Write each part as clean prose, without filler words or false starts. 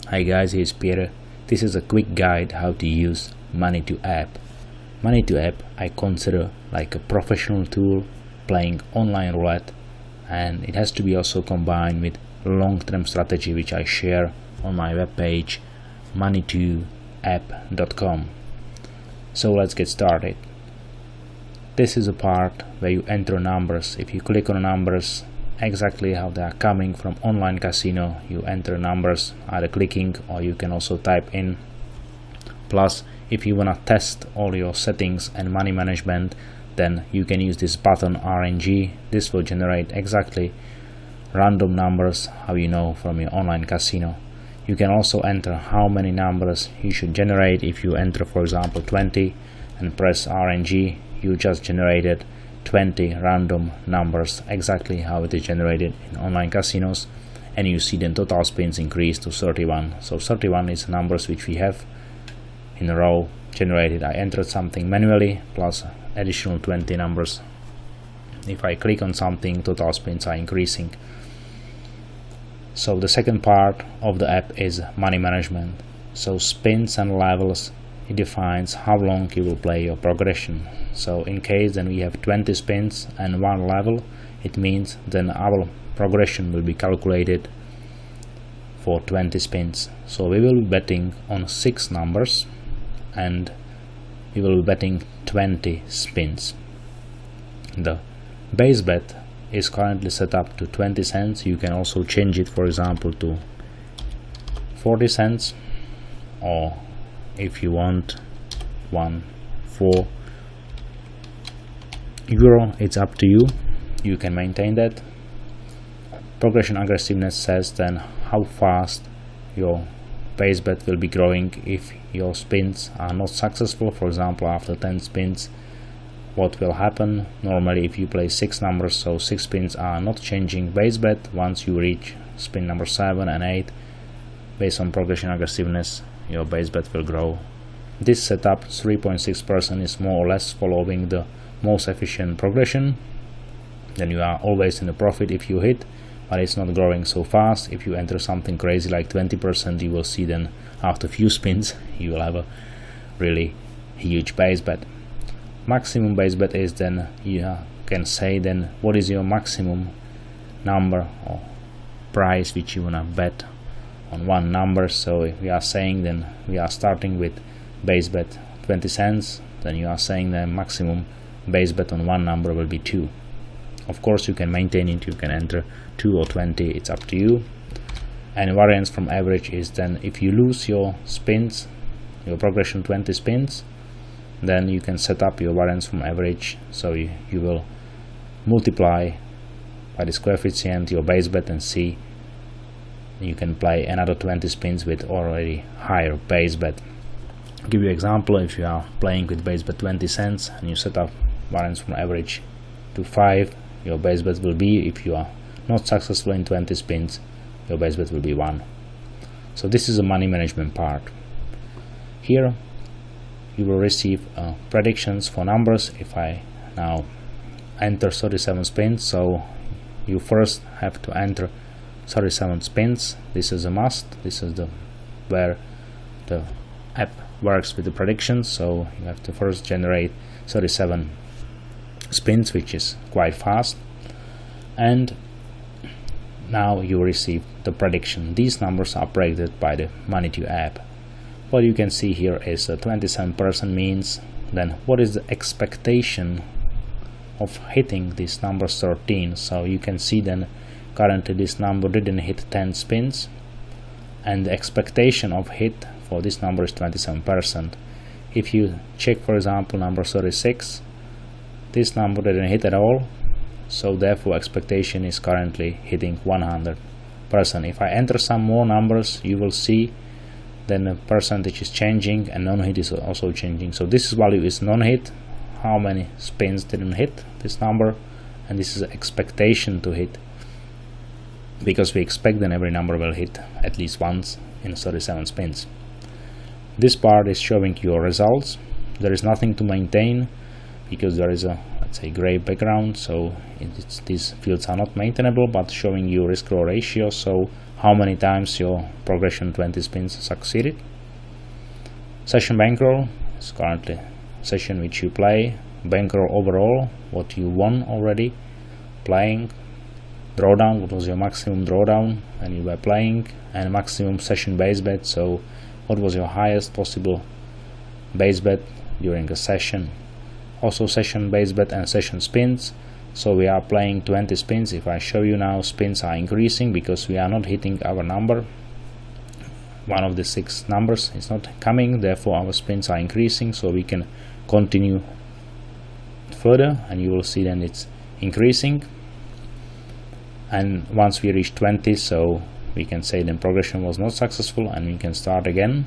Hi guys, here's Peter. This is a quick guide how to use Manitou App. Manitou App I consider like a professional tool playing online roulette, and it has to be also combined with long-term strategy, which I share on my webpage ManitouApp.com. So let's get started. This is a part where you enter numbers. If you click on numbers, exactly how they are coming from online casino, you enter numbers either clicking or you can also type in. Plus, if you wanna test all your settings and money management, then you can use this button RNG. This will generate exactly random numbers, how you know from your online casino. You can also enter how many numbers you should generate. If you enter, for example, 20 and press RNG, you just generated 20 random numbers, exactly how it is generated in online casinos, and you see the total spins increase to 31. So 31 is the numbers which we have in a row generated. I entered something manually plus additional 20 numbers. If I click on something, total spins are increasing. So the second part of the app is money management. So spins and levels, it defines how long you will play your progression. So in case then we have 20 spins and one level, it means then our progression will be calculated for 20 spins. So we will be betting on 6 numbers and we will be betting 20 spins. The base bet is currently set up to 20 cents. You can also change it, for example, to 40 cents, or if you want €4, it's up to you. You can maintain that. Progression aggressiveness says then how fast your base bet will be growing if your spins are not successful. For example, after 10 spins, what will happen? Normally if you play 6 numbers, so 6 spins are not changing base bet. Once you reach spin number 7 and 8, based on progression aggressiveness, your base bet will grow. This setup 3.6% is more or less following the most efficient progression. Then you are always in the profit if you hit, but it's not growing so fast. If you enter something crazy like 20%, you will see then after few spins you will have a really huge base bet. Maximum base bet is then you can say then what is your maximum number or price which you wanna bet on one number. So if we are saying then we are starting with base bet 20 cents, then you are saying the maximum base bet on one number will be 2. Of course you can maintain it, you can enter 2 or 20, it's up to you. And variance from average is then if you lose your spins, your progression 20 spins, then you can set up your variance from average. So you will multiply by this coefficient your base bet and see you can play another 20 spins with already higher base bet. I'll give you an example. If you are playing with base bet 20 cents and you set up variance from average to 5, your base bet will be, if you are not successful in 20 spins, your base bet will be 1. So this is a money management part. Here you will receive predictions for numbers. If I now enter 37 spins, so you first have to enter 37 spins. This is a must. This is where the app works with the predictions. So you have to first generate 37 spins, which is quite fast, and now you receive the prediction. These numbers are predicted by the Manitou app. What you can see here is 27% means then what is the expectation of hitting this number 13. So you can see then currently this number didn't hit 10 spins, and the expectation of hit for this number is 27%. If you check, for example, number 36, this number didn't hit at all, so therefore expectation is currently hitting 100%. If I enter some more numbers, you will see then the percentage is changing and non-hit is also changing. So this value is non-hit, how many spins didn't hit this number, and this is expectation to hit, because we expect then every number will hit at least once in 37 spins. This part is showing your results. There is nothing to maintain because there is a, let's say, gray background, so these fields are not maintainable, but showing you risk reward ratio, so how many times your progression 20 spins succeeded. Session bankroll is currently session which you play. Bankroll overall, what you won already playing. Drawdown, what was your maximum drawdown and you were playing, and maximum session base bet, so what was your highest possible base bet during a session. Also session base bet and session spins. So we are playing 20 spins. If I show you now, spins are increasing because we are not hitting our number. One of the 6 numbers is not coming, therefore our spins are increasing, so we can continue further and you will see then it's increasing. And once we reach 20, so we can say then progression was not successful and we can start again.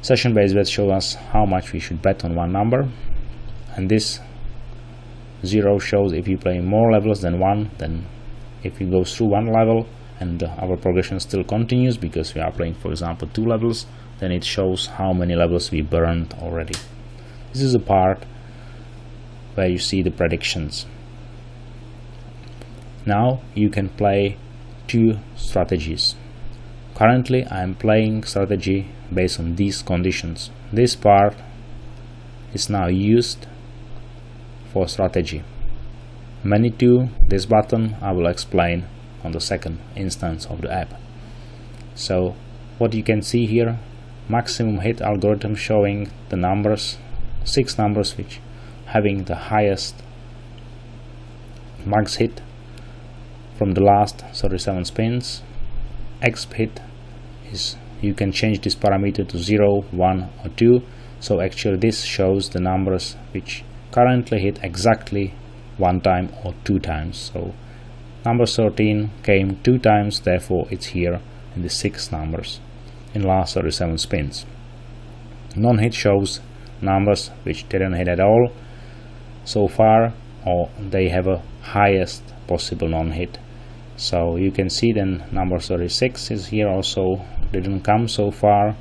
Session based bets show us how much we should bet on one number, and this 0 shows if you play more levels than 1, then if you go through one level and our progression still continues because we are playing, for example, 2 levels, then it shows how many levels we burned already. This is a part where you see the predictions. Now you can play 2 strategies. Currently I am playing strategy based on these conditions. This part is now used for strategy. Manitou, this button, I will explain on the second instance of the app. So what you can see here, maximum hit algorithm showing the numbers, 6 numbers which having the highest max hit from the last 37 spins. X hit is, you can change this parameter to 0, 1 or 2, so actually this shows the numbers which currently hit exactly 1 time or 2 times. So number 13 came 2 times, therefore it's here in the 6 numbers in last 37 spins. Non-hit shows numbers which didn't hit at all so far, or they have a highest possible non-hit. So you can see then number 36 is here, also didn't come so far.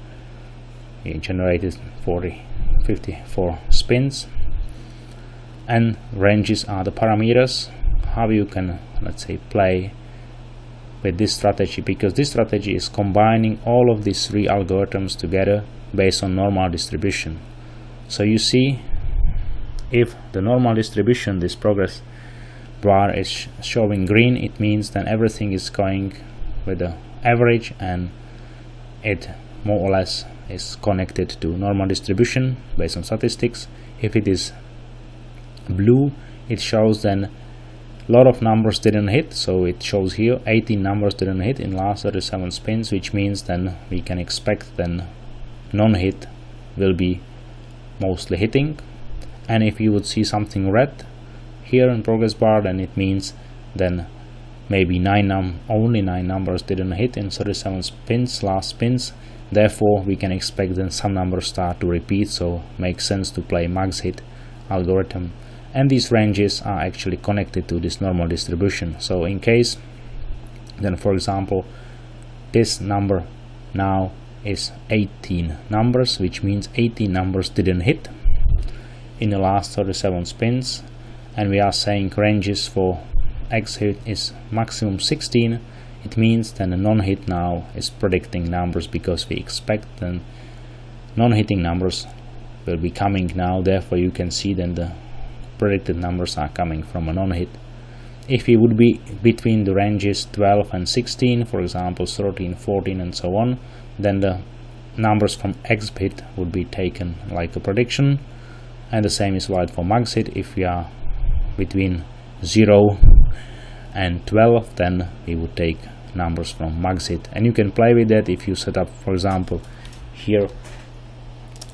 It generated 54 spins. And ranges are the parameters how you can, let's say, play with this strategy, because this strategy is combining all of these 3 algorithms together based on normal distribution. So you see, if the normal distribution, this progress bar is showing green, it means then everything is going with the average and it more or less is connected to normal distribution based on statistics. If it is blue, it shows then a lot of numbers didn't hit, so it shows here 18 numbers didn't hit in last 37 spins, which means then we can expect then non-hit will be mostly hitting. And if you would see something red here in progress bar, then it means then maybe only 9 numbers didn't hit in 37 spins, last spins. Therefore we can expect then some numbers start to repeat, so makes sense to play max hit algorithm. And these ranges are actually connected to this normal distribution. So in case then, for example, this number now is 18 numbers, which means 18 numbers didn't hit in the last 37 spins, and we are saying ranges for X hit is maximum 16, it means then the non-hit now is predicting numbers, because we expect then non-hitting numbers will be coming now. Therefore you can see then the predicted numbers are coming from a non-hit. If it would be between the ranges 12 and 16, for example 13, 14 and so on, then the numbers from X hit would be taken like a prediction, and the same is valid for max hit. If we are between 0 and 12, then we would take numbers from max hit. And you can play with that if you set up, for example, here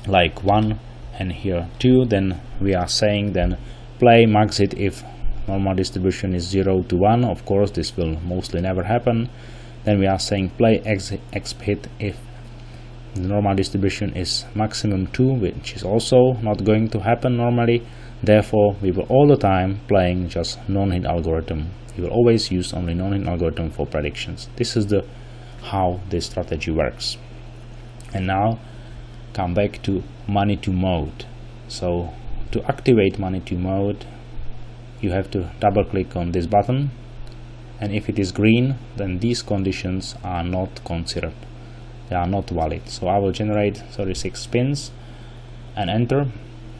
like 1 and here 2, then we are saying then play max hit if normal distribution is 0 to 1. Of course this will mostly never happen. Then we are saying play X hit if the normal distribution is maximum 2, which is also not going to happen normally. Therefore we will all the time playing just non-hit algorithm. We will always use only non-hit algorithm for predictions. This is the how this strategy works. And now come back to Manitou mode. So to activate Manitou mode, you have to double click on this button and if it is green, then these conditions are not considered, they are not valid. So I will generate 36 spins and enter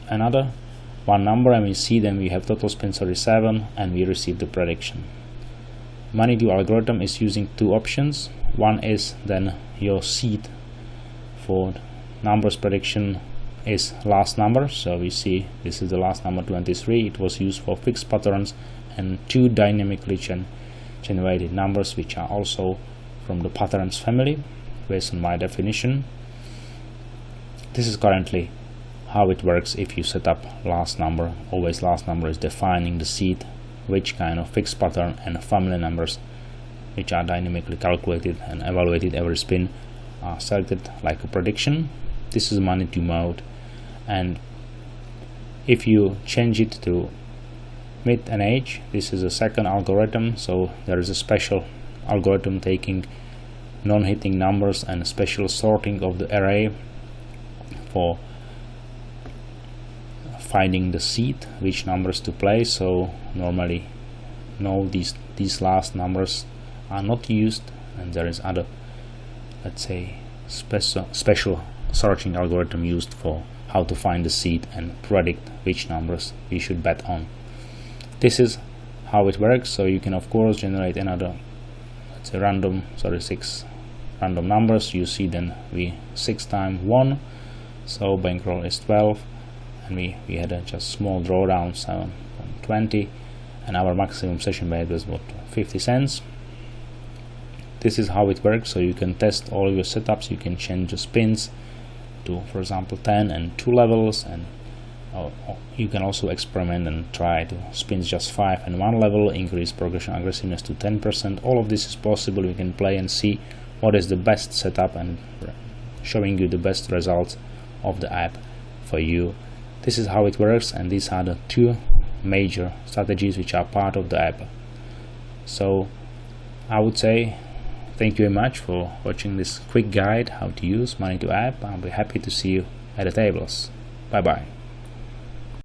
another one number, and we see then we have total spin 37 and we receive the prediction. Manitou algorithm is using two options. One is then your seed for numbers prediction is last number, so we see this is the last number 23. It was used for fixed patterns, and two dynamically generated numbers which are also from the patterns family based on my definition. This is currently how it works if you set up last number. Always last number is defining the seed, which kind of fixed pattern and family numbers which are dynamically calculated and evaluated every spin are selected like a prediction. This is Manitou mode, and if you change it to mid and age, this is a second algorithm. So there is a special algorithm taking non-hitting numbers and special sorting of the array for finding the seed, which numbers to play. So normally no, these last numbers are not used, and there is other, let's say, special searching algorithm used for how to find the seed and predict which numbers we should bet on. This is how it works. So you can of course generate another, let's say, random 36 random numbers. You see then we 6 times 1, so bankroll is 12, and we had a just small drawdown 7.20, and our maximum session bet was what, 50 cents. This is how it works. So you can test all your setups. You can change the spins to, for example, 10 and 2 levels, and you can also experiment and try to spin just 5 and 1 level, increase progression aggressiveness to 10%. All of this is possible. You can play and see what is the best setup and showing you the best results of the app for you. This is how it works, and these are the two major strategies which are part of the app. So I would say thank you very much for watching this quick guide how to use Manitou app. I'll be happy to see you at the tables. Bye bye.